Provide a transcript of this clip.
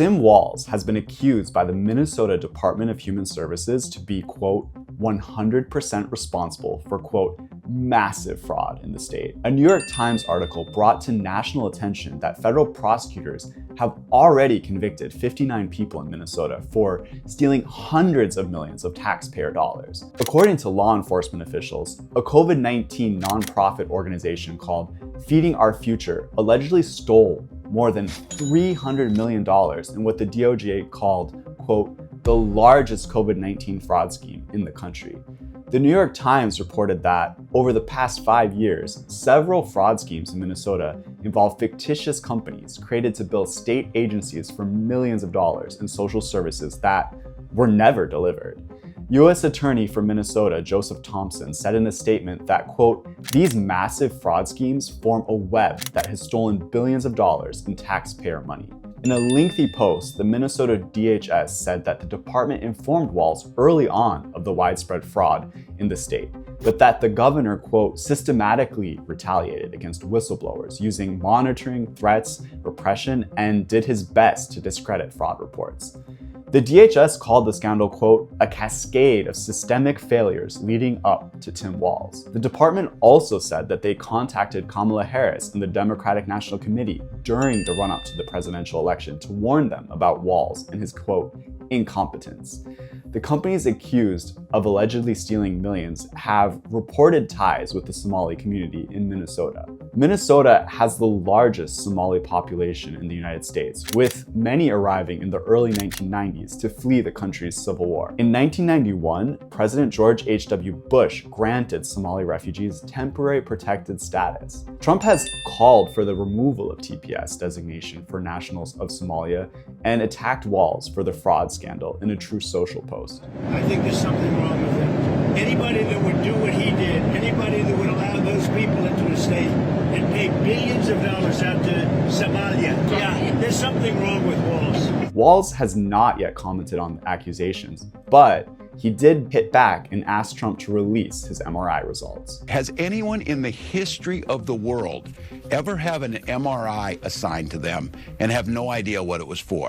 Tim Walz has been accused by the Minnesota Department of Human Services to be, quote, 100% responsible for, quote, massive fraud in the state. A New York Times article brought to national attention that federal prosecutors have already convicted 59 people in Minnesota for stealing hundreds of millions of taxpayer dollars. According to law enforcement officials, a COVID-19 nonprofit organization called Feeding Our Future allegedly stole more than $300 million in what the DOJ called, quote, the largest COVID-19 fraud scheme in the country. The New York Times reported that over the past 5 years, several fraud schemes in Minnesota involve fictitious companies created to bill state agencies for millions of dollars in social services that were never delivered. U.S. Attorney for Minnesota, Joseph Thompson, said in a statement that, quote, these massive fraud schemes form a web that has stolen billions of dollars in taxpayer money. In a lengthy post, the Minnesota DHS said that the department informed Walz early on of the widespread fraud in the state, but that the governor, quote, systematically retaliated against whistleblowers using monitoring, threats, repression, and did his best to discredit fraud reports. The DHS called the scandal, quote, a cascade of systemic failures leading up to Tim Walz. The department also said that they contacted Kamala Harris and the Democratic National Committee during the run-up to the presidential election to warn them about Walz and his, quote, incompetence. The companies accused of allegedly stealing millions have reported ties with the Somali community in Minnesota. Minnesota has the largest Somali population in the United States, with many arriving in the early 1990s to flee the country's civil war. In 1991, President George H.W. Bush granted Somali refugees temporary protected status. Trump has called for the removal of TPS designation for nationals of Somalia and attacked Walz for the fraud scandal in a True Social post. I think there's something wrong with him. Anybody that would do what he did, anybody that would allow those people into the state and pay billions of dollars out to Somalia, yeah, there's something wrong with Walz. Walz has not yet commented on the accusations, but he did hit back and asked Trump to release his MRI results. Has anyone in the history of the world ever have an MRI assigned to them and have no idea what it was for?